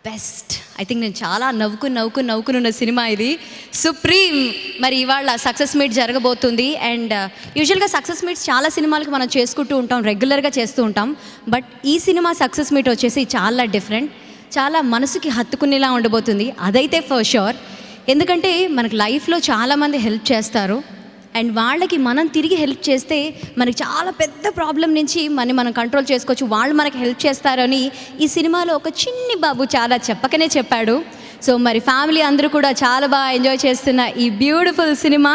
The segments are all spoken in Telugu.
బెస్ట్. ఐ థింక్ నేను చాలా నవ్వుకున్న సినిమా ఇది, సుప్రీం. మరి ఇవాళ సక్సెస్ మీట్ జరగబోతుంది. అండ్ యూజువల్గా సక్సెస్ మీట్స్ చాలా సినిమాలకు మనం చేసుకుంటూ ఉంటాం, రెగ్యులర్గా చేస్తూ ఉంటాం. బట్ ఈ సినిమా సక్సెస్ మీట్ వచ్చేసి చాలా డిఫరెంట్, చాలా మనసుకి హత్తుకునేలా ఉండబోతుంది. అదైతే ఫర్ షూర్. ఎందుకంటే మనకు లైఫ్లో చాలామంది హెల్ప్ చేస్తారు, అండ్ వాళ్ళకి మనం తిరిగి హెల్ప్ చేస్తే మనకి చాలా పెద్ద ప్రాబ్లం నుంచి మనం కంట్రోల్ చేసుకోవచ్చు. వాళ్ళు మనకి హెల్ప్ చేస్తారని ఈ సినిమాలో ఒక చిన్ని బాబు చాలా చెప్పకనే చెప్పాడు. సో మరి ఫ్యామిలీ అందరూ కూడా చాలా బాగా ఎంజాయ్ చేస్తున్న ఈ బ్యూటిఫుల్ సినిమా.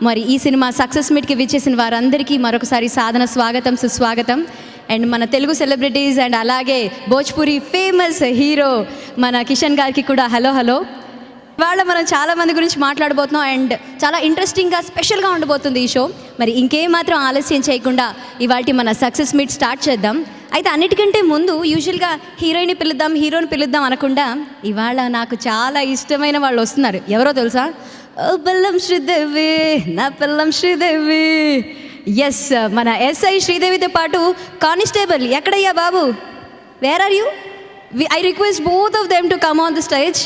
మరి ఈ సినిమా సక్సెస్ మీట్కి విచ్చేసిన వారందరికీ మరొకసారి సాధన స్వాగతం, సుస్వాగతం. అండ్ మన తెలుగు సెలబ్రిటీస్ అండ్ అలాగే భోజ్పురి ఫేమస్ హీరో మన కిషన్ గారికి కూడా హలో. ఇవాళ మనం చాలామంది గురించి మాట్లాడబోతున్నాం అండ్ చాలా ఇంట్రెస్టింగ్గా స్పెషల్గా ఉండబోతుంది ఈ షో. మరి ఇంకేమాత్రం ఆలస్యం చేయకుండా ఇవాళ మన సక్సెస్ మీట్ స్టార్ట్ చేద్దాం. అయితే అన్నిటికంటే ముందు యూజువల్గా హీరోయిన్ పిలుద్దాం, హీరోని పిలుద్దాం అనకుండా ఇవాళ నాకు చాలా ఇష్టమైన వాళ్ళు వస్తున్నారు. ఎవరో తెలుసా? బెల్లం శ్రీదేవి, నా పిల్లం శ్రీదేవి. ఎస్, మన ఎస్ఐ శ్రీదేవితో పాటు కానిస్టేబుల్ ఎక్కడయ్యా బాబు, where are you? I request both of them to come on the stage.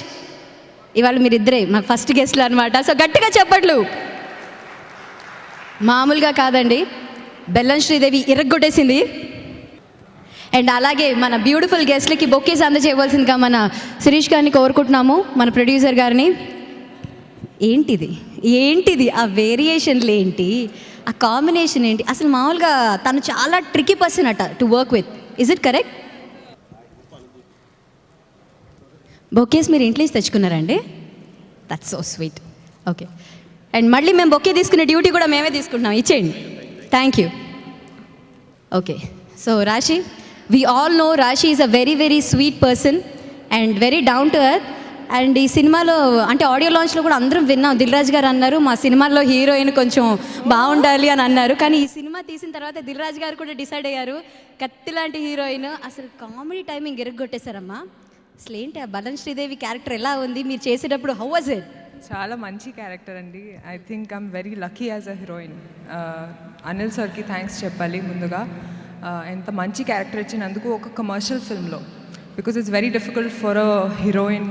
ఇవాళ మీరిద్దరే మాకు ఫస్ట్ గెస్ట్లు అనమాట. సో గట్టిగా చెప్పట్లు. మామూలుగా కాదండి, బెల్లం శ్రీదేవి ఇరగ్గొట్టేసింది. అండ్ అలాగే మన బ్యూటిఫుల్ గెస్ట్లకి బొకేస్ అందజేయవలసిందిగా మన శిరీష్ గారిని కోరుకుంటున్నాము, మన ప్రొడ్యూసర్ గారిని. ఏంటిది ఆ వేరియేషన్లు ఏంటి, ఆ కాంబినేషన్ ఏంటి? అసలు మామూలుగా తను చాలా ట్రికీ పర్సన్ అట to work with. Is it correct? Bouquets మీరు ఇంట్లో తెచ్చుకున్నారండి? That's so sweet. Okay, and మళ్ళీ మేము బొకే తీసుకునే డ్యూటీ కూడా మేమే తీసుకుంటున్నాం, ఇచ్చేయండి. Thank you. Okay, so Rashi, we all know Rashi is a very sweet person and very down to earth. And ఈ సినిమాలో అంటే ఆడియో లాంచ్లో కూడా అందరం విన్నాం, దిల్ రాజు గారు అన్నారు మా సినిమాలో హీరోయిన్ కొంచెం బాగుండాలి అని అన్నారు. కానీ ఈ సినిమా తీసిన తర్వాత దిల్ రాజు గారు కూడా డిసైడ్ అయ్యారు, కత్తి లాంటి హీరోయిన్. అసలు కామెడీ టైమింగ్ ఎరగొట్టేశారమ్మా. అసలు ఏంటి ఆ బెల్లం శ్రీదేవి క్యారెక్టర్ ఎలా ఉంది మీరు చేసేటప్పుడు? How was it? చాలా మంచి క్యారెక్టర్ అండి. I think I'm very lucky as a heroine. Anil సార్కి థ్యాంక్స్ చెప్పాలి ముందుగా, ఎంత మంచి క్యారెక్టర్ ఇచ్చినందుకు ఒక కమర్షియల్ ఫిల్మ్లో. Because it's very difficult for a heroine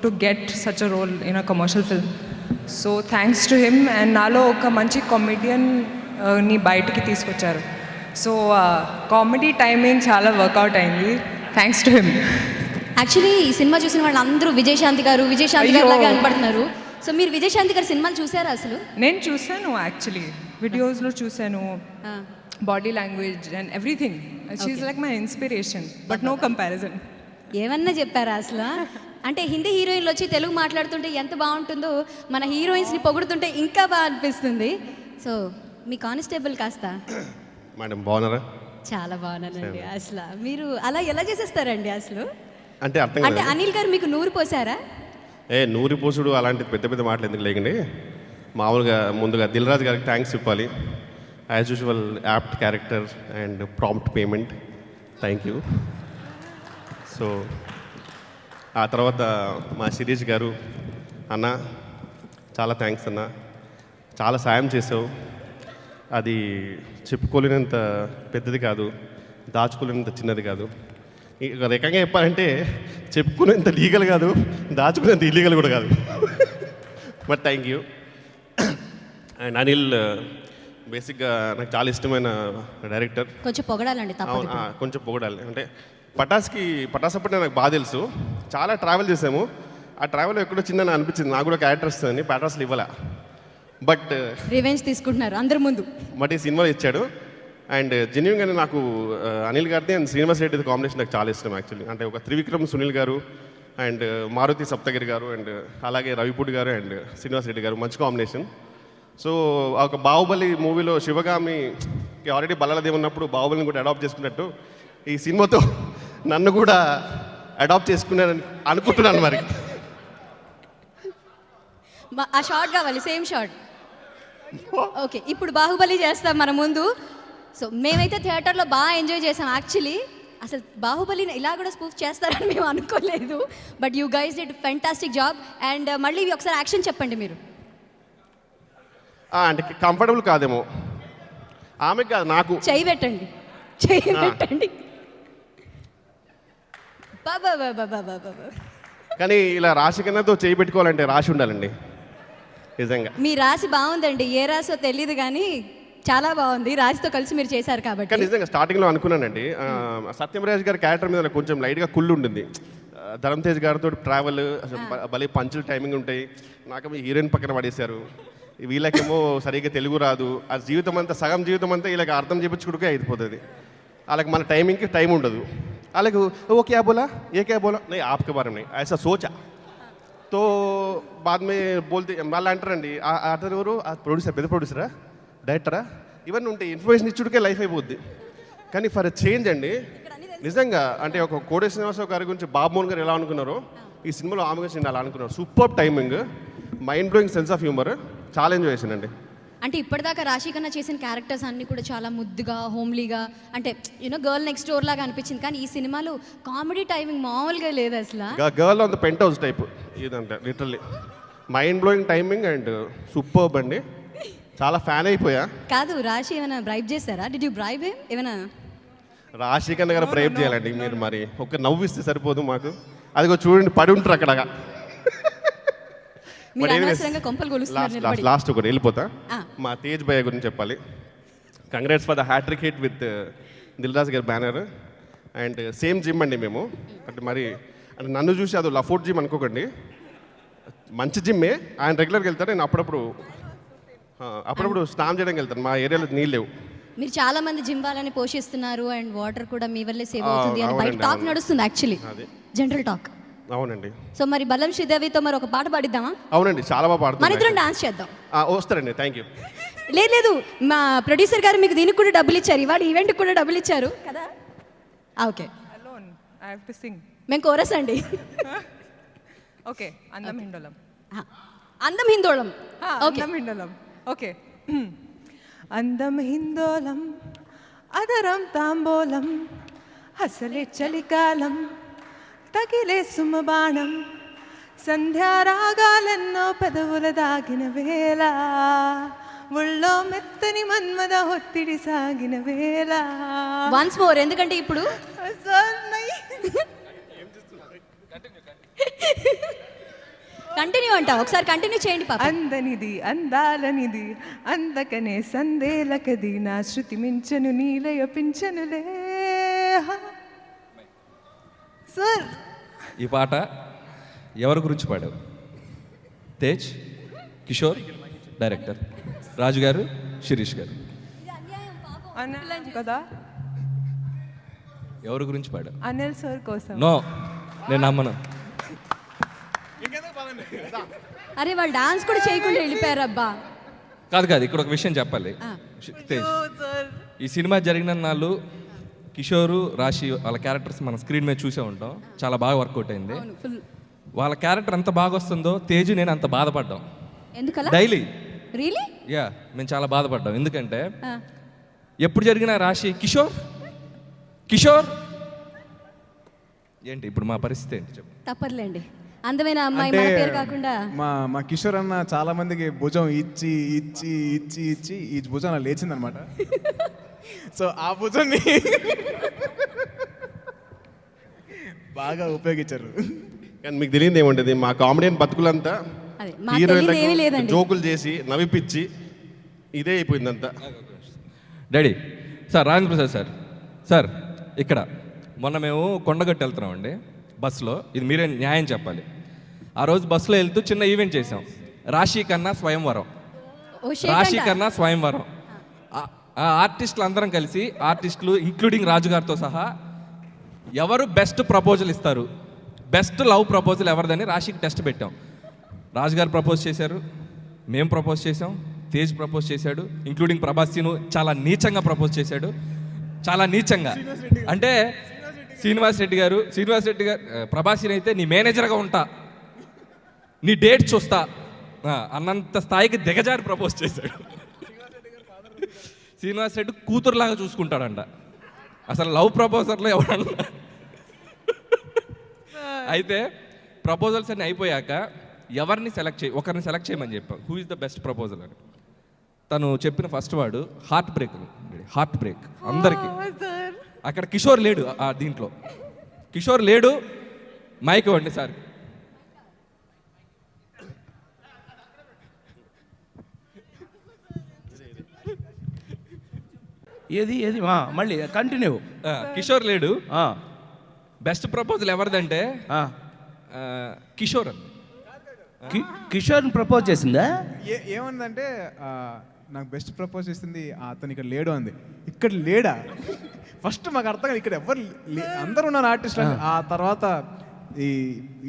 to get such a role in a commercial film. So thanks to him. And నాలో ఒక మంచి కామెడియన్ని బయటికి తీసుకొచ్చారు. సో కామెడీ టైమింగ్ చాలా వర్కౌట్ అయింది, థ్యాంక్స్ టు హిమ్. యాక్చువల్లీ ఈ సినిమా చూసిన వాళ్ళు అందరూ విజయశాంతి గారు లాగా కనపడుతున్నారు. సో మీరు విజయశాంతి గారి సినిమాలు చూసారా అసలు? నేను చూశాను, యాక్చువల్లీ వీడియోస్లో చూశాను, body language and everything. She's like my inspiration, but no comparison. ఏమన్నా చెప్పారా అసలు? అంటే హిందీ హీరోయిన్లు వచ్చి తెలుగు మాట్లాడుతుంటే ఎంత బాగుంటుందో, మన హీరోయిన్స్ని పొగుడుతుంటే ఇంకా బాగా అనిపిస్తుంది. సో మీ కానిస్టేబుల్ కాస్త మేడం బాగున్నారా? చాలా బాగున్నానండి. అసలు మీరు అలా ఎలా చేసేస్తారండి అసలు? అంటే అర్థం అంటే అనిల్ గారు మీకు నూరు పోసారా? నూరి పోసుడు అలాంటి పెద్ద మాటలు ఎందుకు లేకండి. మామూలుగా ముందుగా దిల్ రాజు గారికి థ్యాంక్స్ చెప్పాలి. As usual apt character and prompt payment, thank you. So ఆ తర్వాత మా శిరీష్ గారు, అన్న చాలా థ్యాంక్స్ అన్న, చాలా సాయం చేసావు. అది చెప్పుకోలేనంత పెద్దది కాదు, దాచుకోలేనంత చిన్నది కాదు. ఇక రకంగా చెప్పాలంటే చెప్పుకునేంత లీగల్ కాదు, దాచుకునేంత ఇల్లీగల్ కూడా కాదు. But thank you. And Anil బేసిక్గా నాకు చాలా ఇష్టమైన డైరెక్టర్. కొంచెం పొగడాలండి, కొంచెం పొగడాలి. అంటే పటాసప్పటి నాకు బాగా తెలుసు, చాలా ట్రావెల్ చేసాము. ఆ ట్రావెల్ ఎక్కడో చిన్న అనిపించింది నాకు కూడా క్యారెక్టర్ వస్తుందని, పటాసులు ఇవ్వాల. బట్ రివెంజ్ తీసుకుంటున్నారు అందరి ముందు. బట్ ఈ సినిమాలో ఇచ్చాడు. అండ్ జెన్యున్గానే నాకు అనిల్ గారిది అండ్ శ్రీనివాస్ రెడ్డి కాంబినేషన్ నాకు చాలా ఇష్టం యాక్చువల్లీ. అంటే ఒక త్రివిక్రమ్ సునీల్ గారు అండ్ మారుతి సప్తగిరి గారు అండ్ అలాగే రవిపూడి గారు అండ్ శ్రీనివాస్ రెడ్డి గారు మంచి కాంబినేషన్. సో ఒక బాహుబలి మూవీలో శివగామికి ఆల్రెడీ బల్లలదేవి ఉన్నప్పుడు బాహుబలిని కూడా అడాప్ట్ చేసుకున్నట్టు ఈ సినిమాతో నన్ను కూడా అడాప్ట్ చేసుకున్నానని అనుకుంటున్నాను. మరి ఆ షార్ట్ కావాలి, సేమ్ షార్ట్. ఓకే, ఇప్పుడు బాహుబలి చేస్తాం మన ముందు. సో మేమైతే థియేటర్లో బాగా ఎంజాయ్ చేసాం యాక్చువల్లీ. అసలు బాహుబలిని ఇలా కూడా స్పూఫ్ చేస్తారని మేము అనుకోలేదు. But you guys did fantastic job. And మళ్ళీ ఒకసారి యాక్షన్ చెప్పండి మీరు. అంటే కంఫర్టబుల్ కాదేమో ఆమెకి, కాదు నాకు. చెయ్యి పెట్టండి. బాబా బాబా బాబా బాబా. కానీ ఇలా రాశి కన్నాతో చేయి పెట్టుకోవాలంటే రాశి ఉండాలండి నిజంగా. మీ రాశి బాగుందండి, ఏ రాశో తెలియదు కానీ చాలా బాగుంది. రాశితో కలిసి మీరు చేశారు కానీ కాబట్టి. నిజంగా స్టార్టింగ్లో అనుకున్నానండి సత్యమరాజ్ గారి క్యారెక్టర్ మీద నాకు కొంచెం లైట్గా కుళ్ళు ఉంటుంది. ధరమ్ తేజ్ గారితో ట్రావెల్ అసలు భలే పంచులు టైమింగ్ ఉంటాయి. నాకేమో హీరోయిన్ పక్కన పడేశారు. వీళ్ళకేమో సరిగ్గా తెలుగు రాదు. ఆ జీవితం అంతా సగం జీవితం అంతా వీళ్ళకి అర్థం చేయించుకుంటే అయిపోతుంది. వాళ్ళకి మన టైమింగ్కి టైం ఉండదు. వాళ్ళకు ఓ క్యా బోలా ఏ క్యా బోలా नहीं आपके बारे में ऐसा सोचा तो बाद में बोलते వాళ్ళు అంటారండి అతను ఎవరు ప్రొడ్యూసర్, పెద్ద ప్రొడ్యూసరా, డైరెక్టరా, ఇవన్నీ ఉంటాయి. ఇన్ఫర్మేషన్ ఇచ్చుడికే లైఫ్ అయిపోద్ది. కానీ ఫర్ చేంజ్ అండి నిజంగా అంటే ఒక కోడే శ్రీనివాసరావు గారి గురించి బాబు మోహన్ గారు ఎలా అనుకున్నారో ఈ సినిమాలో ఆమె గురించి నేను అలా అనుకున్నాను. Super timing, mind blowing sense of humour, చాలా ఎంజాయ్ చేశానండి. అంటే ఇప్పటిదాకా రాశి కన్నా చేసిన క్యారెక్టర్స్ అన్నీ కూడా చాలా ముద్దుగా, హోమ్లీగా, అంటే యూనో గర్ల్ నెక్స్ట్ డోర్ లాగా అనిపించింది. కానీ ఈ సినిమాలో కామెడీ టైమింగ్ మామూలుగా లేదు అసలు. Girl on the penthouse type ఇదంటే literally mind blowing timing and superb అండి. చాలా ఫ్యాన్ అయిపోయా. కాదు, రాశి ఏమైనా బ్రైబ్ చేశారా? డిడ్ యూ బ్రైబ్ ఏమైనా? రాశి కన్నా గారు ప్రేమ్ చేయాలండి మీరు. మరి ఒక నవ్విస్తే సరిపోదు మాకు. అదిగో చూడండి పడి ఉంటారు అక్కడ. మీరు అనవసరంగా కొంపలు కొలుస్తున్నారు నిలబడి. లాస్ట్ ఒకటి వెళ్ళిపోతా. మా తేజ్ భయ్య గురించి చెప్పాలి. Congrats for the hat-trick hit with Dil Raju గారి బ్యానర్. అండ్ సేమ్ జిమ్ అండి మేము. అంటే మరి అంటే నన్ను చూసి అది లఫోర్ట్ జిమ్ అనుకోకండి, మంచి జిమ్మే. ఆయన రెగ్యులర్గా వెళ్తారు, నేను అప్పుడప్పుడు స్నానం చేయడానికి వెళ్తాను. మా ఏరియాలో నీళ్ళు లేవు. మీరు చాలా మంది జిమ్ వాళ్ళని పోషిస్తున్నారు అండ్ వాటర్ కూడా మీ వల్లే సేవ్ అవుతుంది అని బయట టాక్ నడుస్తుంది. Actually general talk. అవునండి. సో మరి బల్లం శ్రీదేవితో మరి ఒక పాట పాడిద్దామా? అవునండి, చాలా బాగా మన పాడుతుంది. ఇద్దరం డాన్స్ చేద్దాం. వస్తారండి. Thank you. లేదు, మా ప్రొడ్యూసర్ గారు మీకు దీనికి కూడా డబ్బులు ఇచ్చారు, ఇవాళ ఈవెంట్కి కూడా డబ్బులు ఇచ్చారు కదా. Okay, alone I have to sing. మేము కోరస్ అండి. Okay, అందం హిందోళం. అందం హిందోళం. ఓకే, అందం హిందోళం. ఓకే. అందం హిందోళం, అదరం తాంబోలం, అసలే చలికాలం, తగిలే సుమబాణం, సంధ్యారాగాలెన్నో పెదవుల దాగిన వేళ, ఒళ్ళో మెత్తని మన్మద ఒత్తిడి సాగిన వేళ. వన్స్ మోర్, ఎందుకంటే ఇప్పుడు కంటిన్యూ అంట. ఒకసారి కంటిన్యూ చేయండి పాప. అందనిది అందాలనిది, అందకనే సందేలకది, నా శృతి మించను నీలయ పింఛనులే. సార్, ఈ పాట ఎవరి గురించి పాడావు? తేజ్, కిషోర్, డైరెక్టర్ రాజు గారు, శిరీష్ గారు. కదా ఎవరి గురించి పాడావు? అనిల్ సార్ కోసం. నో, నేను నమ్మను. అరే వాళ్ళు డాన్స్ కూడా చేయకుండా వెళ్ళిపోయారు అబ్బా. కాదు, ఇక్కడ ఒక విషయం చెప్పాలి. తేజ్, ఈ సినిమా జరిగిన నాళ్ళు కిషోరు, రాశి వాళ్ళ క్యారెక్టర్స్ మన స్క్రీన్ మీద చూసే ఉంటాం. చాలా బాగా వర్కౌట్ అయింది. వాళ్ళ క్యారెక్టర్ ఎంత బాగా వస్తుందో తేజు నేను అంత బాధపడ్డాం. ఎందుకలా? Daily really? యా, మేము చాలా బాధపడ్డాం. ఎందుకంటే ఎప్పుడు జరిగిన రాశి కిషోర్ ఏంటి ఇప్పుడు మా పరిస్థితి ఏంటి చెప్పు. తప్పదులేండి, అందమైన అమ్మాయి మన పేరు కాకుండా. మా కిషోర్ అన్న చాలా మందికి భుజం ఇచ్చి ఇచ్చి ఇచ్చి ఇచ్చి ఈ భుజం అలా లేచిందనమాట. సో ఆ భుజాన్ని బాగా ఉపయోగించారు. కానీ మీకు తెలియదు ఏముంటుంది, మా కామెడియన్ బతుకులంతా అదే, మాకు తెలియదు ఏమీ హీరోయిన్లకు లేదండి. జోకులు చేసి నవ్విపిచ్చి ఇదే అయిపోయిందంతా. Daddy sir, Rajendra Prasad sir ఇక్కడ మొన్న మేము కొండగట్టు వెళ్తున్నామండి బస్సులో. ఇది మీరే న్యాయం చెప్పాలి. ఆ రోజు బస్సులో వెళ్తూ చిన్న ఈవెంట్ చేసాం. రాశి కన్నా స్వయంవరం. ఓ షేక్ రాశి అంట. కన్నా స్వయంవరం. ఆ ఆర్టిస్టులు అందరం కలిసి, ఆర్టిస్టులు ఇంక్లూడింగ్ రాజుగారితో సహా, ఎవరు బెస్ట్ ప్రపోజల్ ఇస్తారు, బెస్ట్ లవ్ ప్రపోజల్ ఎవరిదని రాశికి టెస్ట్ పెట్టాం. రాజుగారు ప్రపోజ్ చేశారు, మేము ప్రపోజ్ చేసాం, తేజ్ ప్రపోజ్ చేశాడు, ఇంక్లూడింగ్ ప్రభాస్ సీను చాలా నీచంగా ప్రపోజ్ చేశాడు. చాలా నీచంగా అంటే శ్రీనివాస్ రెడ్డి గారు ప్రభాసిని అయితే నీ మేనేజర్గా ఉంటా, నీ డేట్ చూస్తా అన్నంత స్థాయికి దిగజారి ప్రపోజ్ చేశాడు. శ్రీనివాస్ రెడ్డి కూతురులాగా చూసుకుంటాడంట. అసలు లవ్ ప్రపోజర్లో ఎవరన్నా. అయితే ప్రపోజల్స్ అన్నీ అయిపోయాక ఒకరిని సెలెక్ట్ చేయమని చెప్పాం. Who is the best proposal అని. తను చెప్పిన ఫస్ట్ వాడు హార్ట్ బ్రేక్ అందరికీ. అక్కడ కిషోర్ లేడు, దీంట్లో కిషోర్ లేడు. మైక్ ఇవ్వండి సార్. ఏది ఏది మళ్ళీ కంటిన్యూ. కిషోర్ లేడు. బెస్ట్ ప్రపోజల్ ఎవరిదంటే కిషోర్. కిషోర్ని ప్రపోజ్ చేసిందా? ఏమందంటే నాకు బెస్ట్ ప్రపోజ్ చేసింది అతను ఇక్కడ లేడు అంది. ఇక్కడ లేడా? ఫస్ట్ మాకు అర్థం కాదు, ఇక్కడ ఎవరు అందరూ ఉన్నారు ఆర్టిస్ట్. ఆ తర్వాత ఈ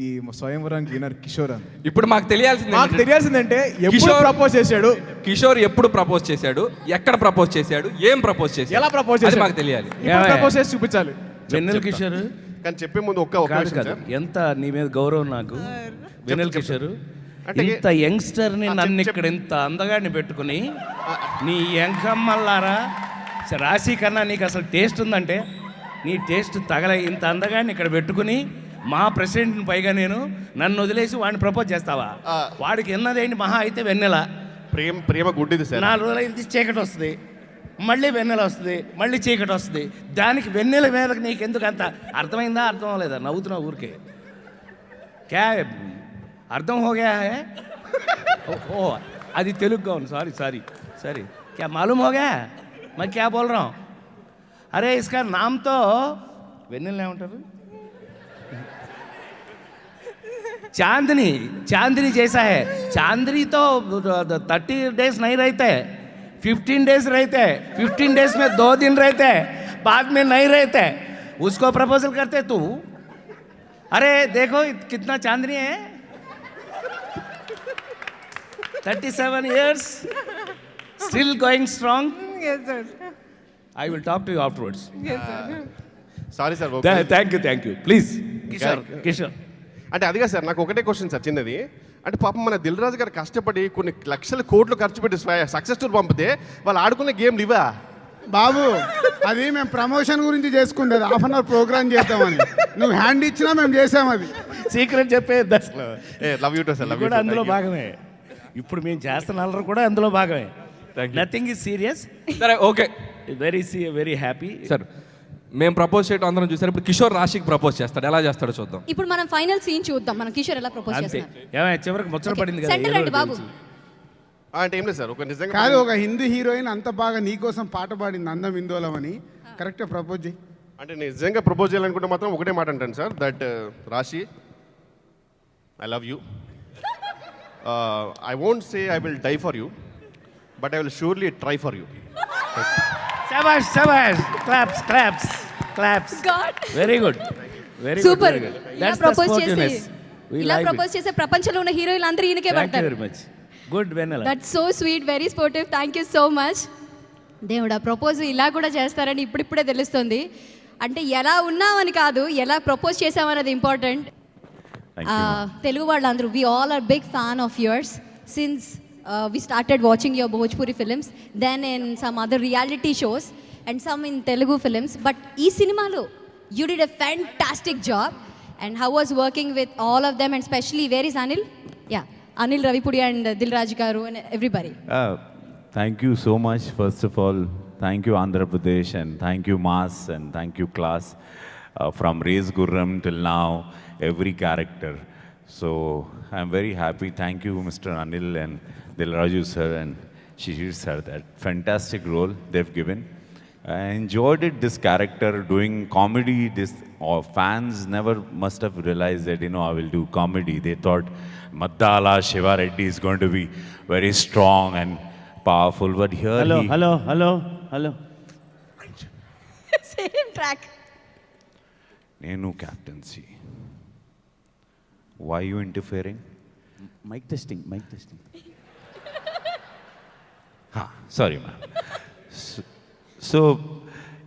ఈ స్వయంవరానికి వినర్ కిషోర్ అని. ఇప్పుడు మాకు తెలియాల్సిందంటే ఎప్పుడు ప్రపోజ్ చేశాడు, కిషోర్ ఎప్పుడు ప్రపోజ్ చేశాడు, ఎక్కడ ప్రపోజ్ చేశాడు, ఏం ప్రపోజ్ చేశాడు, ఎలా ప్రపోజ్ చేశాడు మాకు తెలియాలి. ప్రపోజ్ చేసి చూపించాలి. వెన్నెల కిషోర్ కానీ చెప్పే ముందు ఒక్క కాదు కాదు, ఎంత నీ మీద గౌరవం నాకు. వెన్నెల కిషోర్ ఇంత యంగ్స్టర్ని నన్ను ఇక్కడ ఇంత అందగాడిని పెట్టుకుని నీ ఎంకమ్మల్లారా రాశి కన్నా నీకు అసలు టేస్ట్ ఉందంటే నీ టేస్ట్ తగల ఇంత అందగాడిని ఇక్కడ పెట్టుకుని మా ప్రెసిడెంట్ని పైగా నన్ను వదిలేసి వాడిని ప్రపోజ్ చేస్తావా? వాడికి ఎన్నదేంటి మహా అయితే వెన్నెల. ప్రేమ గుడ్డిది సార్. 4 రోజులు ఇది చీకటి వస్తుంది, మళ్ళీ వెన్నెల వస్తుంది, మళ్ళీ చీకటి వస్తుంది. దానికి వెన్నెల మీదకి నీకెందుకు అంత? అర్థమైందా? అర్థం అవ్వలేదా? నవ్వుతున్నావు ఊరికే. క్యా అర్థం హోగా హే? ఓ అది తెలుగుగా ఉంది. Sorry sorry sorry. క్యా మాలూమ్ హోగా मैं क्या बोल रहा हूँ? अरे इसका नाम तो వెన్నెల ఏమంటారు? चांदनी. चांदनी जैसा है. चांदनी तो 30 डेज नहीं रहते, 15 डेज रहते, 15 डेज में 2 दिन रहते, बाद में नहीं रहते. उसको प्रपोजल करते तू? अरे देखो कितना चांदनी है. 37 years still going strong. Yes, sir. I will talk to you afterwards. Yes, sir. Sorry sir. Thank you. Please. Kishore. అంటే అదిగా సార్, నాకు ఒకటే క్వశ్చన్ సార్ చిన్నది. అంటే పాపం మన దిల్ రాజు గారు కష్టపడి కొన్ని లక్షల కోట్లు ఖర్చు పెట్టి సక్సెస్ టూర్ పంపితే వాళ్ళు ఆడుకునే గేమ్లు ఇవా బాబు? అది మేము ప్రమోషన్ గురించి చేసుకుంది, అది హాఫ్ అన్ అవర్ ప్రోగ్రామ్ చేద్దామని. నువ్వు హ్యాండ్ ఇచ్చినా మేము చేసాం. అది సీక్రెట్ చెప్పేది అసలు. Love you to sir. Love you కూడా అందులో భాగమే. ఇప్పుడు మేము చేస్తున్న అల్లరి కూడా అందులో భాగమే. Nothing is serious. సరే ఓకే. Very happy sir. మేము ప్రపోజ్ చేయడం అందరం చూసారు. ఇప్పుడు కిషోర్ రాశికి ప్రపోజ్ చేస్తాడు. ఎలా చేస్తాడో చూద్దాం. ఇప్పుడు మనం ఫైనల్ సీన్ చూద్దాం. మనం కిషోర్ ఎలా ప్రపోజ్ అంతే. చేస్తాం. ఏమైనా చివరికి ముచ్చట పడింది కదా. సెంటర్ రండి బాబు. అంటే ఏం లేదు సార్, ఒక నిజంగా కాదు, ఒక హిందీ హీరోయిన్ అంత బాగా నీకోసం పాట పాడింది అందం ఇందోలం అని. కరెక్ట్గా ప్రపోజ్ చేయి. అంటే నిజంగా ప్రపోజ్ చేయాలనుకుంటే మాత్రం ఒకటే మాట అంటాను sir, that Rashi I love you. I won't say I will die for you, but I will surely try for you. శబాష్. Claps. God. Very good. Super. ఇలా ప్రపోజ్ చేసే ప్రపంచంలో ఉన్న హీరోయిన్లు అందరూ ఈయనకే పడతారు. Very much good Vennela. That's so sweet, very sportive. Thank you so much. దేవుడా, ప్రపోజ్ ఇలా కూడా చేస్తారని ఇప్పుడిప్పుడే తెలుస్తుంది. అంటే ఎలా ఉన్నామని కాదు, ఎలా ప్రపోజ్ చేసామన్నది ఇంపార్టెంట్. తెలుగు వాళ్ళందరూ we all are big fan of yours since we started watching your Bhojpuri films, then in some other reality shows and some in Telugu films. But ee cinemalo you did a fantastic job. And how was working with all of them, and especially where is Anil? Yeah, Anil Ravipudi and Dilraj garu and everybody. Thank you so much. First of all, thank you Andhra Pradesh, and thank you Mass, and thank you Class. From Raise Gurram till now, every character. So I'm very happy. Thank you Mr. Anil and Dilraju sir and Shishir sir, that fantastic role they've given. I enjoyed it, this character doing comedy. This fans never must have realized that, I will do comedy. They thought Maddala Shiva Reddy is going to be very strong and powerful, but here hello. Same track. Nenu captaincy. Why you interfering? Mic testing. Sorry, ma'am. So,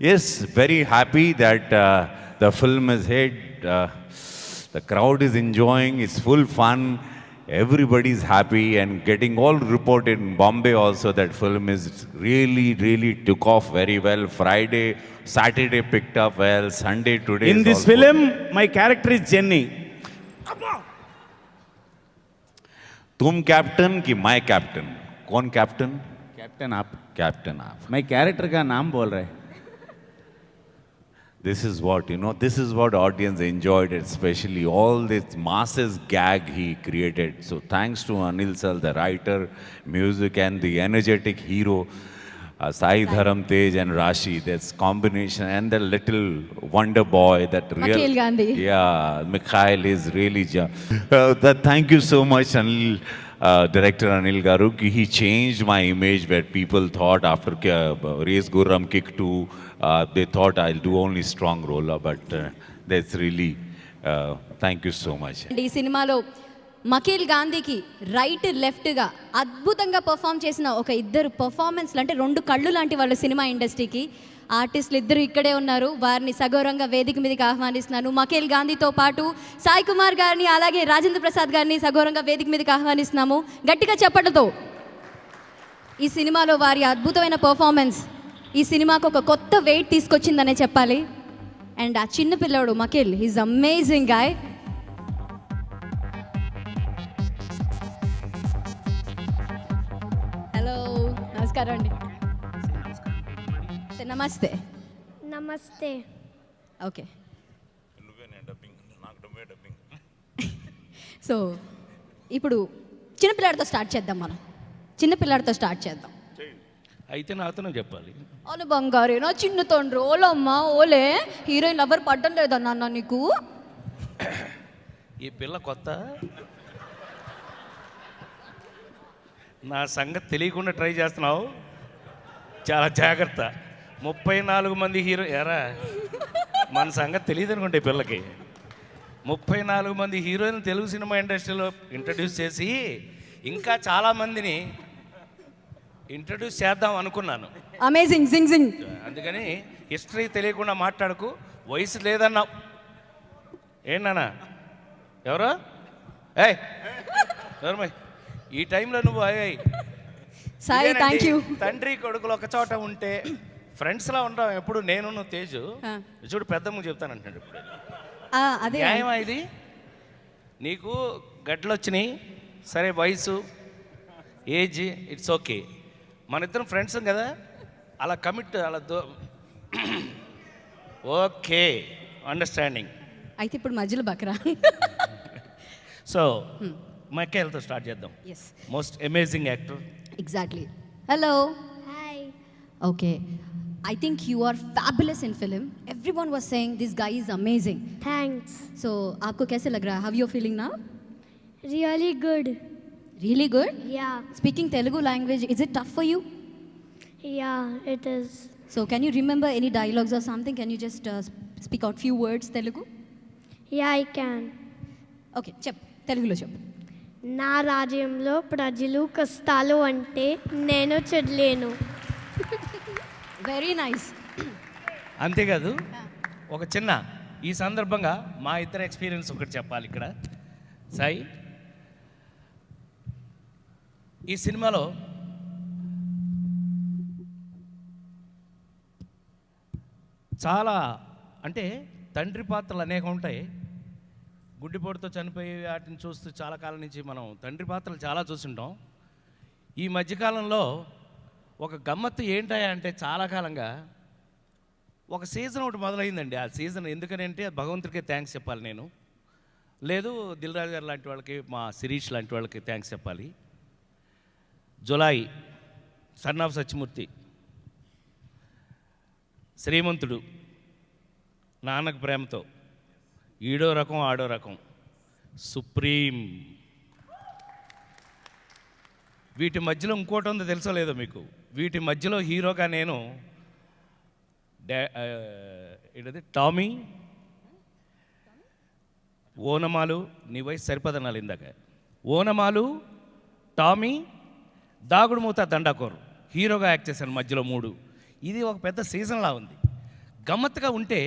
yes, very happy that the film is hit. The crowd is enjoying. It's full fun. Everybody's happy and getting all reported in Bombay also. That film is really took off very well. Friday, Saturday picked up well. Sunday, today. In is this all film, good. my character is Jenny. तुम कैप्टन कि मैं कैप्टन? कौन कैप्टन? कैप्टन आप. कैप्टन आप. मैं कैरेक्टर का नाम बोल रहे. this is what, this is what audience enjoyed, especially all this masses gag he created. So thanks to Anil sir, the writer, music, and the energetic hero, Sai Dharam Tej and Rashi. That's combination, and the little wonder boy, that real. Mikhail Gandhi. Yeah, Mikhail is really. Thank you so much, Anil. Director Anil Garu, he changed my image where people thought after Race Gurram Kick 2, they thought I'll do only strong role, but that's really, thank you so much. ఈ సినిమాలో మఖిల్ గాంధీకి రైట్ లెఫ్ట్గా అద్భుతంగా పర్ఫామ్ చేసిన ఒక ఇద్దరు పర్ఫార్మెన్స్లు, అంటే రెండు కళ్ళు లాంటి వాళ్ళు సినిమా ఇండస్ట్రీకి. ఆర్టిస్టులు ఇద్దరు ఇక్కడే ఉన్నారు, వారిని సగౌరవంగా వేదిక మీదకి ఆహ్వానిస్తున్నాను. మఖిల్ గాంధీతో పాటు సాయి కుమార్ గారిని, అలాగే రాజేంద్ర ప్రసాద్ గారిని సగౌరవంగా వేదిక మీదకి ఆహ్వానిస్తున్నాము గట్టిగా చప్పట్లతో. ఈ సినిమాలో వారి అద్భుతమైన పర్ఫార్మెన్స్ ఈ సినిమాకు ఒక కొత్త వెయిట్ తీసుకొచ్చిందనే చెప్పాలి. అండ్ ఆ చిన్న పిల్లోడు మఖిల్, హీస్ అమేజింగ్ గాయ్. హలో, నమస్కారం అండి. నమస్తే. నమస్తే. ఓకే. సో ఇప్పుడు చిన్నపిల్లాడితో స్టార్ట్ చేద్దాం. మనం చిన్నపిల్లాడితో స్టార్ట్ చేద్దాం. అయితే నాతోనే చెప్పాలి. ఓలు బంగారు, నా చిన్న తండ్రి, ఓలమ్మ ఓలే, హీరోయిన్ లవర్ పడ్డం లేదా నాన్న నీకు? ఈ పిల్ల కొత్త, నా సంగతి తెలియకుండా ట్రై చేస్తున్నావు, చాలా జాగ్రత్త. 34 మంది హీరో ఎరా, మన సంగతి తెలియదు అనుకుంటే ఈ పిల్లకి. 34 మంది హీరోయిన్ తెలుగు సినిమా ఇండస్ట్రీలో ఇంట్రడ్యూస్ చేసి ఇంకా చాలామందిని ఇంట్రడ్యూస్ చేద్దాం అనుకున్నాను. అమేజింగ్, జింగ్ జింగ్. అందుకని హిస్టరీ తెలియకుండా మాట్లాడకు, వయసు లేదన్నావు. ఏంటన్నా ఎవరో ఏయ్ ఎవరు ఈ టైంలో నువ్వు సాయి, థ్యాంక్ యూ. తండ్రి కొడుకులు ఒక చోట ఉంటే ఫ్రెండ్స్లా ఉంటాం ఎప్పుడు. నేను నువ్వు తేజు చూడు, పెద్దమ్మ చెప్తాను అంటున్నాడు ఇప్పుడు. అదే న్యాయమా ఇది? నీకు గడ్డలు వచ్చినాయి, సరే, వయసు, ఏజ్, ఇట్స్ ఓకే. మన ఇద్దరం ఫ్రెండ్స్ కదా, అలా కమిట్, అలా ఓకే, అండర్స్టాండింగ్. అయితే ఇప్పుడు మధ్యలో బక్రా. సో మక్కేలతో స్టార్ట్ చేద్దాం. Yes, most amazing actor. Exactly. Hello. Hi. Okay, I think you are fabulous in film. Everyone was saying this guy is amazing. Thanks. So, आपको कैसे लग रहा है? How you feeling now? Really good. Really good? Yeah. Speaking Telugu language, is it tough for you? Yeah, it is. So, can you remember any dialogues or something? Can you just speak out few words Telugu? Yeah, I can. Okay, తెలుగులో చెప్పు. నా రాజ్యంలో ప్రజలు కష్టాలు అంటే నేను చెడలేను. Very nice. అంతేకాదు, ఒక చిన్న, ఈ సందర్భంగా మా ఇద్దరు ఎక్స్పీరియన్స్ ఒకటి చెప్పాలి ఇక్కడ. సాయి, ఈ సినిమాలో చాలా, అంటే తండ్రి పాత్రలు అనేకం ఉంటాయి. గుడ్డిపోటుతో చనిపోయి వాటిని చూస్తూ చాలా కాలం నుంచి మనం తండ్రి పాత్రలు చాలా చూస్తుంటాం. ఈ మధ్యకాలంలో ఒక గమ్మత్తు ఏంటా అంటే, చాలా కాలంగా ఒక సీజన్ ఒకటి మొదలైందండి. ఆ సీజన్ ఎందుకనంటే భగవంతుడికే థ్యాంక్స్ చెప్పాలి నేను, లేదు దిల్ రాజు గారు లాంటి వాళ్ళకి, మా శిరీష్ లాంటి వాళ్ళకి థ్యాంక్స్ చెప్పాలి. జులాయి, సన్ ఆఫ్ సత్యమూర్తి, శ్రీమంతుడు, నాన్నకు ప్రేమతో, ఈడో రకం ఆడో రకం, సుప్రీం. వీటి మధ్యలో ఇంకోటి ఉందో తెలుసో లేదో మీకు. వీటి మధ్యలో హీరోగా నేను ఏంటది, టామీ, ఓనమాలు, నీ వయసు సరిపదనాలు ఇందాక, ఓనమాలు, టామీ, దాగుడు మూత, దండాకోరు హీరోగా యాక్ట్ చేశాను మధ్యలో 3. ఇది ఒక పెద్ద సీజన్లా ఉంది. గమ్మత్తుగా ఉంటే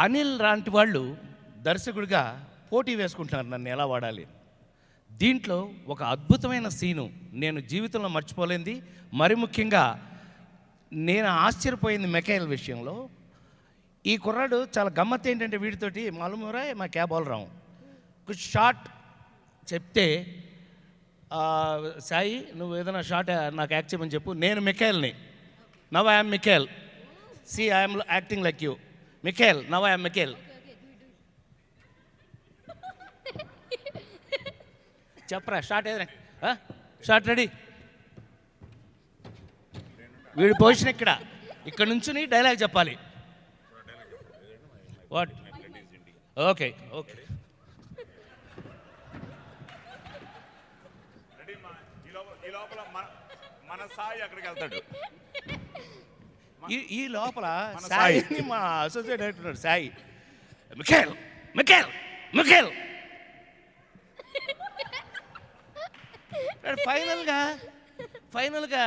అనిల్ లాంటి వాళ్ళు దర్శకుడిగా పోటీ వేసుకుంటున్నారు నన్ను ఎలా వాడాలి. దీంట్లో ఒక అద్భుతమైన సీను నేను జీవితంలో మర్చిపోలేంది. మరి ముఖ్యంగా నేను ఆశ్చర్యపోయింది మెకైల్ విషయంలో. ఈ కుర్రాడు చాలా గమ్మత్ ఏంటంటే, వీడితోటి మాలూమురా మా క్యాబ్ ఆల్రాం కుछ షార్ట్ చెప్తే, సాయి నువ్వు ఏదైనా షార్ట్ నాకు యాక్ట్ చేయమని చెప్పు, నేను మిఖేల్ని, now I'm Michael, see I'm acting like you, Michael, now I am Michael. చెప్పరా, స్టార్ట్ ఏదైనా స్టార్ట్ రెడీ. వీడి పొజిషన్ ఇక్కడ నుంచుని డైలాగ్ చెప్పాలి. వాట్? Okay okay. మన సాయి అక్కడికి వెళ్తాడు. ఈ లోపల సాయిని మా అసోసియేట్ అంటున్నాడు, సాయి మిఖేల్ మిఖేల్ మిఖేల్. ఫైనల్గా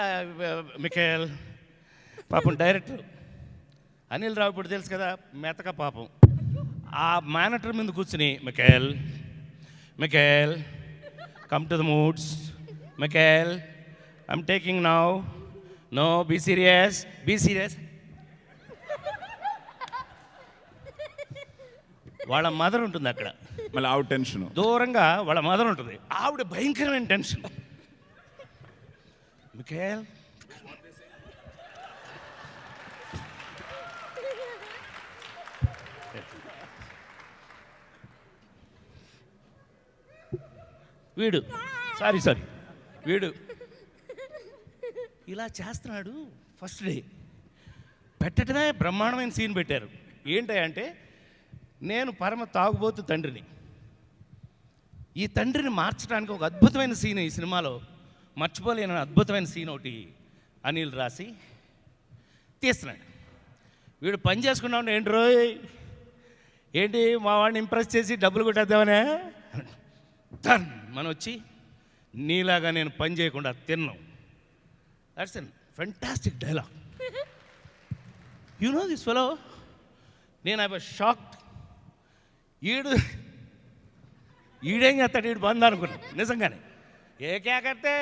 మిఖేల్ పాపం డైరెక్టర్ అనిల్ రావిపూడి తెలుసు కదా, మెతక పాపం. ఆ మానిటర్ మీద కూర్చుని Michael Michael come to the moods, Michael I'm taking now, no be serious be serious. వాళ్ళ మదర్ ఉంటుంది అక్కడ, మళ్ళీ ఆవిడ టెన్షన్. దూరంగా వాళ్ళ మదర్ ఉంటుంది, ఆవిడ భయంకరమైన టెన్షన్. మిఖేల్ వీడు వీడు ఇలా చేస్తున్నాడు. ఫస్ట్ డే పెట్టడమే బ్రహ్మాండమైన సీన్ పెట్టారు. ఏంటంటే, నేను పరమ తాగుబోతు తండ్రిని. ఈ తండ్రిని మార్చడానికి ఒక అద్భుతమైన సీన్ ఈ సినిమాలో, మర్చిపోలేని అద్భుతమైన సీన్ ఒకటి అనిల్ రాసి తీస్తున్నాడు. వీడు పని చేసుకున్నా ఉంటే, ఏంటి రోయ్ ఏంటి మా వాడిని ఇంప్రెస్ చేసి డబ్బులు కొట్టేద్దామనే టర్న్ మనం వచ్చి నీలాగా నేను పని చేయకుండా తిన్నాం. That's an fantastic dialogue. You know this fellow, నేను ఐ వాజ్ షాక్డ్. ఈడేం చేస్తాడు, ఈడు బంద్ అనుకున్నాను నిజంగానే. ఏ కేకడితే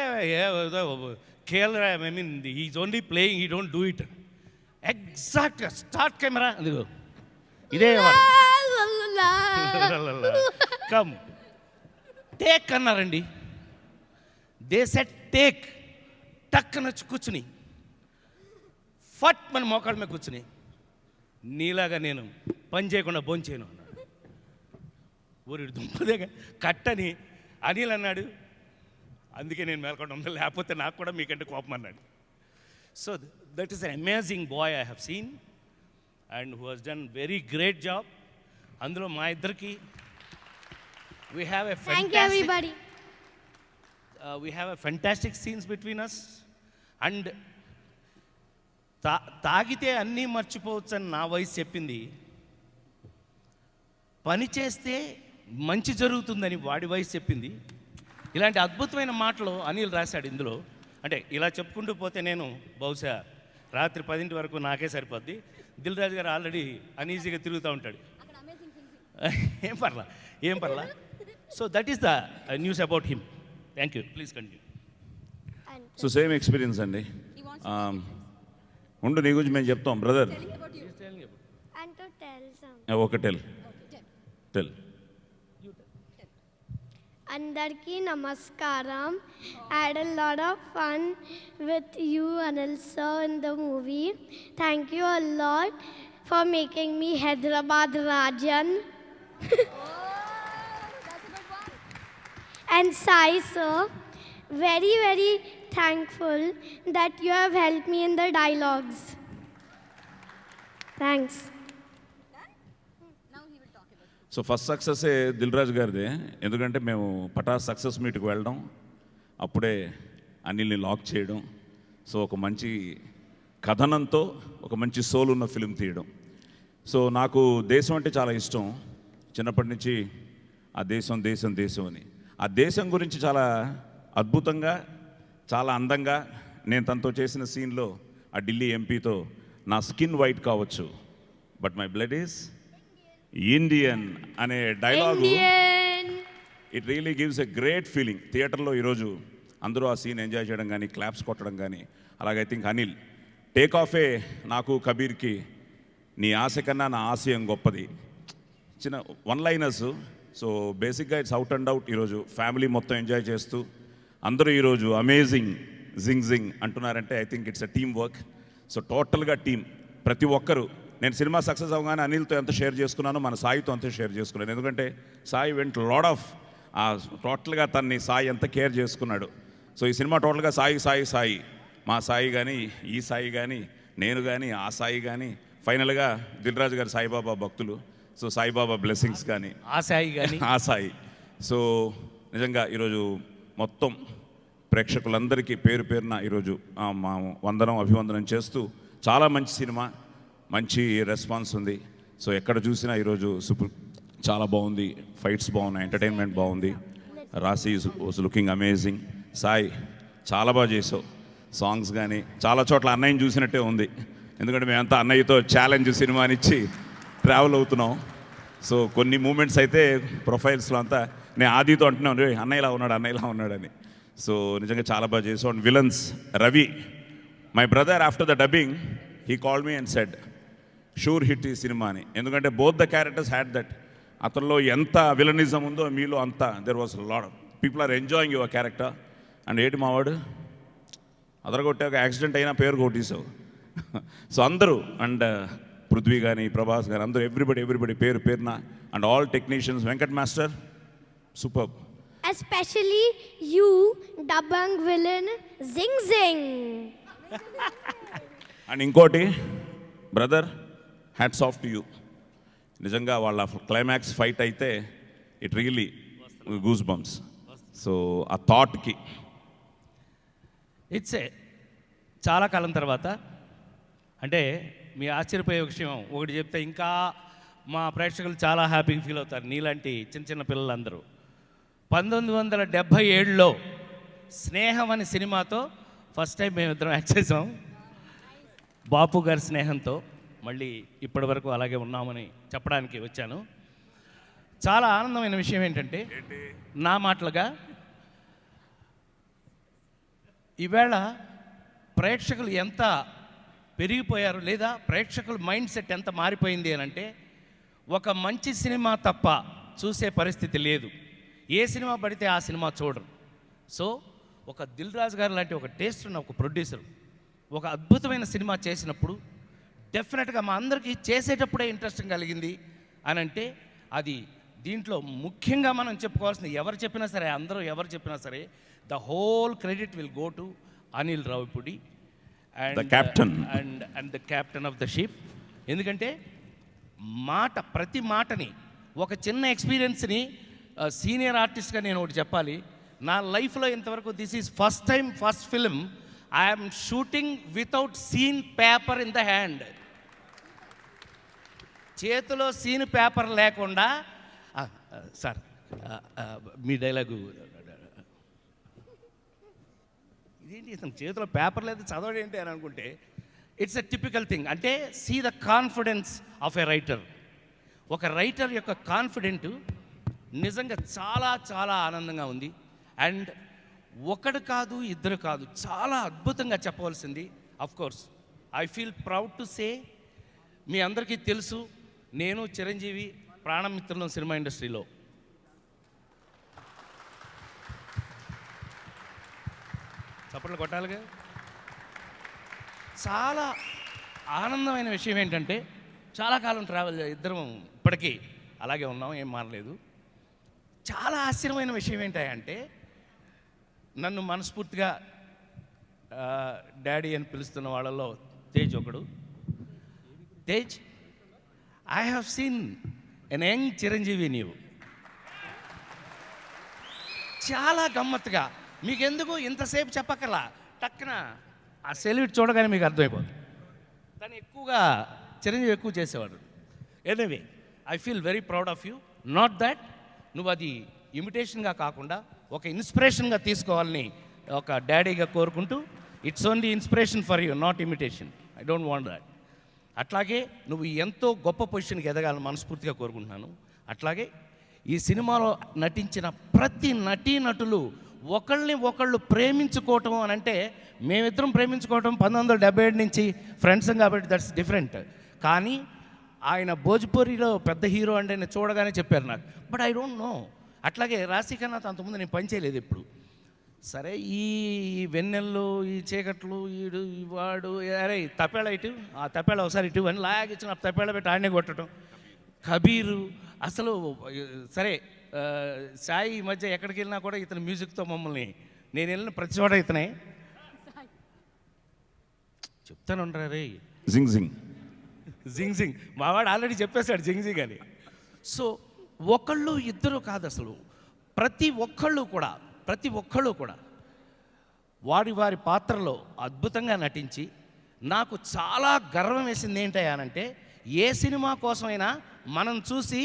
కేల్ I mean is only playing, ఈ డోంట్ డూ ఇట్. ఎగ్జాక్ట్గా స్టార్ట్ కెమెరా అదిగో ఇదే కమ్ టేక్ అన్నారండి. దే సెట్ టేక్, టక్కన కూర్చుని ఫట్ మన మోకాళ్ళ మీద కూర్చుని నీలాగా నేను పని చేయకుండా భోంచేయను అన్నాడు. ఊరి దుంపదేగా కట్టని అనిల్ అన్నాడు. అందుకే నేను మేల్కొండ ఉన్నా, లేకపోతే నాకు కూడా మీకంటే కోపం అన్నాడు. So that is an amazing boy I have seen and who has done very great job. అందులో మా ఇద్దరికి we have a Thank you, everybody. We have a fantastic scenes between us. And తాగితే అన్నీ మర్చిపోవచ్చు అని నా వయసు చెప్పింది, పని చేస్తే మంచి జరుగుతుందని వాడి వయసు చెప్పింది. ఇలాంటి అద్భుతమైన మాటలు అనిల్ రాశాడు ఇందులో. అంటే ఇలా చెప్పుకుంటూ పోతే నేను బహుశా రాత్రి 10 వరకు నాకే సరిపోద్ది. దిల్ రాజు గారు ఆల్రెడీ అనీజీగా తిరుగుతూ ఉంటాడు. ఏం పర్లా. So that is the news about him. Thank you, please continue. So same experience అండి. ఉండు, నీ గురించి మేము చెప్తాం brother. And to tell something. Okay, tell. Andarki namaskaram. I had a lot of fun with you, Anil sir, in the movie. Thank you a lot for making me Hyderabad Rajan. And Sai sir, very, very thankful that you have helped me in the dialogues. Thanks. So first సక్సెస్సే దిల్ రాజు గారిదే. ఎందుకంటే మేము పటాస్ సక్సెస్ మీట్కి వెళ్ళడం, అప్పుడే అనిల్ని లాక్ చేయడం, సో ఒక మంచి కథనంతో ఒక మంచి సోల్ ఉన్న ఫిలిం తీయడం. సో నాకు దేశం అంటే చాలా ఇష్టం. చిన్నప్పటి నుంచి ఆ దేశం దేశం దేశం అని, ఆ దేశం గురించి చాలా అద్భుతంగా, చాలా అందంగా నేను తనతో చేసిన సీన్లో ఆ ఢిల్లీ ఎంపీతో నా స్కిన్ వైట్ కావచ్చు but my blood is Indian అనే dialogue, it really gives a great feeling. థియేటర్లో ఈరోజు అందరూ ఆ సీన్ ఎంజాయ్ చేయడం కానీ, క్లాప్స్ కొట్టడం కానీ, అలాగే ఐ థింక్ అనిల్ టేక్ ఆఫే నాకు కబీర్కి నీ ఆశ కన్నా నా ఆశయం గొప్పది, చిన్న వన్ లైనర్స్. సో బేసిక్గా ఇట్స్ అవుట్ అండ్ అవుట్. ఈరోజు ఫ్యామిలీ మొత్తం ఎంజాయ్ చేస్తూ అందరూ ఈరోజు అమేజింగ్ జింగ్ జింగ్ అంటున్నారంటే I think it's a team work. So టోటల్గా టీమ్ ప్రతి ఒక్కరు నేను సినిమా సక్సెస్ అవ్వగానే అనిల్తో ఎంత షేర్ చేసుకున్నానో మన సాయితో అంతే షేర్ చేసుకున్నాను. ఎందుకంటే సాయి వెంట్ లాడ్ ఆఫ్ టోటల్గా తన్ని సాయి ఎంత కేర్ చేసుకున్నాడు. సో ఈ సినిమా టోటల్గా సాయి సాయి సాయి, మా సాయి కానీ, ఈ సాయి కానీ, నేను కానీ, ఆ సాయి కానీ, ఫైనల్గా దిల్ రాజు గారు సాయిబాబా భక్తులు, సో సాయిబాబా బ్లెస్సింగ్స్ కానీ, ఆ సాయి కానీ ఆ సాయి. సో నిజంగా ఈరోజు మొత్తం ప్రేక్షకులందరికీ పేరు పేరున ఈరోజు మా వందనం అభివందనం చేస్తూ, చాలా మంచి సినిమా, మంచి రెస్పాన్స్ ఉంది. సో ఎక్కడ చూసినా ఈరోజు చాలా బాగుంది, ఫైట్స్ బాగున్నాయి, ఎంటర్టైన్మెంట్ బాగుంది. రాశి వాజ్ లుకింగ్ అమేజింగ్. సాయి చాలా బాగా చేసావు. సాంగ్స్ కానీ చాలా చోట్ల అన్నయ్యని చూసినట్టే ఉంది. ఎందుకంటే మేమంతా అన్నయ్యతో ఛాలెంజ్ సినిమాని ఇచ్చి ట్రావెల్ అవుతున్నాం. సో కొన్ని మూమెంట్స్ అయితే ప్రొఫైల్స్లో అంతా నేను ఆదితో అంటున్నాను, అన్నయ్యలా ఉన్నాడు, అన్నయ్యలా ఉన్నాడని. సో నిజంగా చాలా బాగా చేసావు. And villains Ravi, my brother, after the dubbing he called me and said sure hit ఈ సినిమా అని. ఎందుకంటే both the characters had that. అతనిలో ఎంత విలనిజం ఉందో మీలో అంత there was lot of people are enjoying your character. And ఏంటి మావాడు అదరగొట్టే ఒక యాక్సిడెంట్ అయినా పేరు కొట్టేసావు. సో అందరూ, అండ్ పృథ్వీ కానీ, ప్రభాస్ కానీ, అందరూ ఎవ్రీబడి పేరు పేరున, and all technicians, Venkat master super. Especially you, Dabang villain, Zing Zing. And ఇంకోటి brother, hats off to you. నిజంగా వాళ్ళ క్లైమాక్స్ ఫైట్ అయితే it really goose bumps. So ఆ థాట్కి ఇట్స్ చాలా కాలం తర్వాత, అంటే మీ ఆశ్చర్యపోయే విషయం ఒకటి చెప్తే ఇంకా మా ప్రేక్షకులు చాలా హ్యాపీగా ఫీల్ అవుతారు. నీలాంటి చిన్న చిన్న పిల్లలందరూ 1977లో స్నేహం అనే సినిమాతో ఫస్ట్ టైం మేమిద్దరం యాక్ట్ చేసాం. బాపు గారి స్నేహంతో మళ్ళీ ఇప్పటి వరకు అలాగే ఉన్నామని చెప్పడానికి వచ్చాను. చాలా ఆనందమైన విషయం ఏంటంటే, నా మాటలుగా ఈవేళ ప్రేక్షకులు ఎంత పెరిగిపోయారు, లేదా ప్రేక్షకుల మైండ్ సెట్ ఎంత మారిపోయింది అని అంటే, ఒక మంచి సినిమా తప్ప చూసే పరిస్థితి లేదు. ఏ సినిమా పడితే ఆ సినిమా చూడరు. సో ఒక దిల్ రాజు గారు లాంటి ఒక టేస్ట్ ఉన్న ఒక ప్రొడ్యూసర్ ఒక అద్భుతమైన సినిమా చేసినప్పుడు డెఫినెట్గా మా అందరికీ చేసేటప్పుడే ఇంట్రెస్టింగ్ కలిగింది అని అంటే, అది దీంట్లో ముఖ్యంగా మనం చెప్పుకోవాల్సింది, ఎవరు చెప్పినా సరే, అందరూ ఎవరు చెప్పినా సరే, the whole credit will go to Anil Ravipudi The captain. And the captain of the ship. ఎందుకంటే ప్రతి మాటని, ఒక చిన్న ఎక్స్పీరియన్స్ని సీనియర్ ఆర్టిస్ట్గా నేను ఒకటి చెప్పాలి. నా లైఫ్లో ఇంతవరకు this is first film I'm shooting without scene paper in the hand. చేతిలో సీన్ పేపర్ లేకుండా, సార్ మీ డైలాగు ఇదేంటి, ఇతను చేతిలో పేపర్ లేదు చదవడం ఏంటి అని అనుకుంటే, ఇట్స్ ఎ టిపికల్ థింగ్. అంటే see the confidence of a writer. ఒక రైటర్ యొక్క కాన్ఫిడెంట్ నిజంగా చాలా చాలా ఆనందంగా ఉంది. అండ్ ఒకడు కాదు, ఇద్దరు కాదు, చాలా అద్భుతంగా చెప్పవలసింది. Of course I feel proud to say, మీ అందరికీ తెలుసు, నేను చిరంజీవి ప్రాణం మిత్రులం సినిమా ఇండస్ట్రీలో. చప్పట్లు కొట్టాలిగా. చాలా ఆనందమైన విషయం ఏంటంటే, చాలా కాలం ట్రావెల్ ఇద్దరం ఇప్పటికీ అలాగే ఉన్నాం, ఏం మారలేదు. చాలా ఆశ్చర్యమైన విషయం ఏంటంటే, నన్ను మనస్ఫూర్తిగా డాడీ అని పిలుస్తున్న వాళ్ళలో తేజ్ ఒకడు. Tej, I have scene N young Chiranjeevi నీవు. చాలా గమ్మత్తుగా, మీకెందుకు ఇంతసేపు చెప్పక్కర్లా, టక్కున ఆ సెల్యూట్ చూడగానే మీకు అర్థమైపోతుంది. తను ఎక్కువగా చిరంజీవి ఎక్కువ చేసేవాడు. Anyway, I feel very proud of you. Not that నువ్వు అది ఇమిటేషన్గా కాకుండా ఒక ఇన్స్పిరేషన్గా తీసుకోవాలని ఒక డాడీగా కోరుకుంటూ, it's only inspiration for you, not imitation. I don't want that. అట్లాగే నువ్వు ఎంతో గొప్ప పొజిషన్కి ఎదగాలని మనస్ఫూర్తిగా కోరుకుంటున్నాను. అట్లాగే ఈ సినిమాలో నటించిన ప్రతి నటీనటులు ఒకళ్ళని ఒకళ్ళు ప్రేమించుకోవటం అని అంటే, మేమిద్దరం ప్రేమించుకోవటం 1977 నుంచి ఫ్రెండ్స్ కాబట్టి దట్స్ డిఫరెంట్. కానీ ఆయన భోజ్పురిలో పెద్ద హీరో అంటే నేను చూడగానే చెప్పారు నాకు, బట్ ఐ డోంట్ నో. అట్లాగే రాశిఖన్నాతో అంతకుముందు నేను పనిచేయలేదు ఎప్పుడు. సరే ఈ వెన్నెళ్ళు ఈ చీకట్లు ఈడు ఈ వాడు అరే తపేళ ఇటు ఆ తపేళ ఒకసారి ఇటు అని లాగిచ్చిన తపేళ పెట్టి ఆడనే కొట్టడం కబీరు అసలు సరే సాయి ఈ మధ్య ఎక్కడికి వెళ్ళినా కూడా ఇతని మ్యూజిక్తో మమ్మల్ని నేను వెళ్ళిన ప్రతి చోట ఇతనే చెప్తాను రే జింగ్ జింగ్ జింగ్ జింగ్ మావాడు ఆల్రెడీ చెప్పేశాడు జింగ్ జింగ్ అని. సో ఒకళ్ళు ఇద్దరు కాదు అసలు ప్రతి ఒక్కళ్ళు కూడా వారి వారి పాత్రలో అద్భుతంగా నటించి నాకు చాలా గర్వం వేసింది ఏంటంటే ఏ సినిమా కోసమైనా మనం చూసి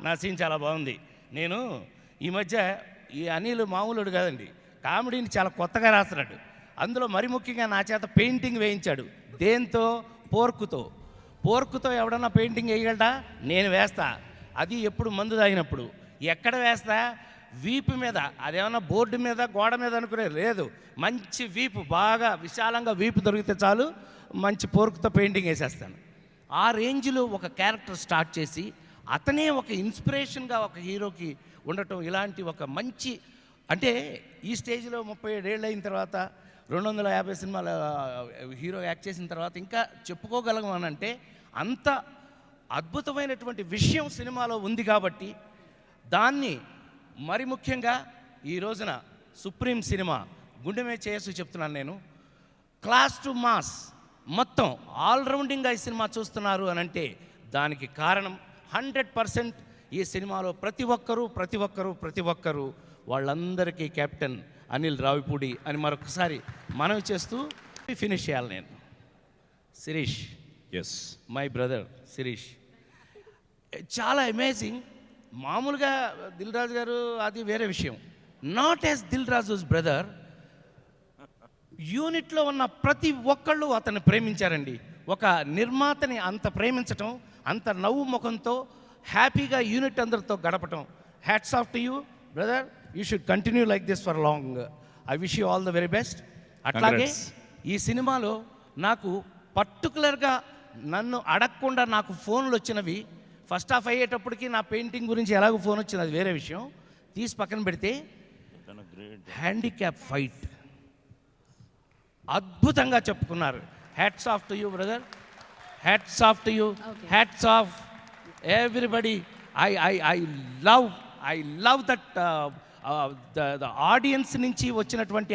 నా సీన్ చాలా బాగుంది. నేను ఈ మధ్య ఈ అనిల్ మామూలుడు కాదండి, కామెడీని చాలా కొత్తగా రాస్తున్నాడు. అందులో మరి ముఖ్యంగా నా చేత పెయింటింగ్ వేయించాడు. దేంతో? పోర్కుతో ఎవడన్నా పెయింటింగ్ వేయగలడా? నేను వేస్తా. అది ఎప్పుడు మందు తాగినప్పుడు. ఎక్కడ వేస్తా? వీపు మీద. అదేమన్నా బోర్డు మీద గోడ మీద అనుకునే లేదు, మంచి వీపు, బాగా విశాలంగా వీపు దొరికితే చాలు మంచి పోర్కుతో పెయింటింగ్ వేసేస్తాను. ఆ రేంజ్లో ఒక క్యారెక్టర్ స్టార్ట్ చేసి అతనే ఒక ఇన్స్పిరేషన్గా ఒక హీరోకి ఉండటం, ఇలాంటి ఒక మంచి అంటే ఈ స్టేజ్లో 37 ఏళ్ళు అయిన తర్వాత 250 సినిమాల హీరో యాక్ట్ చేసిన తర్వాత ఇంకా చెప్పుకోగలం అని అంటే అంత అద్భుతమైనటువంటి విషయం సినిమాలో ఉంది కాబట్టి దాన్ని మరి ముఖ్యంగా ఈ రోజున సుప్రీం సినిమా గుండె మీద చేసి చెప్తున్నాను నేను, క్లాస్ టు మాస్ మొత్తం ఆల్రౌండింగ్గా ఈ సినిమా చూస్తున్నారు అని అంటే దానికి కారణం 100% ఈ సినిమాలో ప్రతి ఒక్కరూ వాళ్ళందరికీ కెప్టెన్ అనిల్ రావిపూడి అని మరొకసారి మనవి చేస్తూ ఫినిష్ చేయాలి. నేను Shirish, yes my brother Shirish చాలా అమేజింగ్. మామూలుగా దిల్ రాజు గారు అది వేరే విషయం, not as Dil Raju's brother. యూనిట్లో ఉన్న ప్రతి ఒక్కళ్ళు అతన్ని ప్రేమించారండి. ఒక నిర్మాతని అంత ప్రేమించటం, అంత నవ్వు ముఖంతో హ్యాపీగా యూనిట్ అందరితో గడపటం, hats off to you brother. You should continue like this for long. I wish you all the very best. అట్లాగే ఈ సినిమాలో నాకు పర్టికులర్గా నన్ను అడగకుండా నాకు ఫోన్లు వచ్చినవి. ఫస్ట్ హాఫ్ అయ్యేటప్పటికి నా పెయింటింగ్ గురించి ఎలాగో ఫోన్ వచ్చింది, అది వేరే విషయం, తీసి పక్కన పెడితే హ్యాండిక్యాప్ ఫైట్ అద్భుతంగా చెప్పుకున్నారు. Hats off to you brother, hats off to you, hats off everybody. I love that the audience నుంచి వచ్చినటువంటి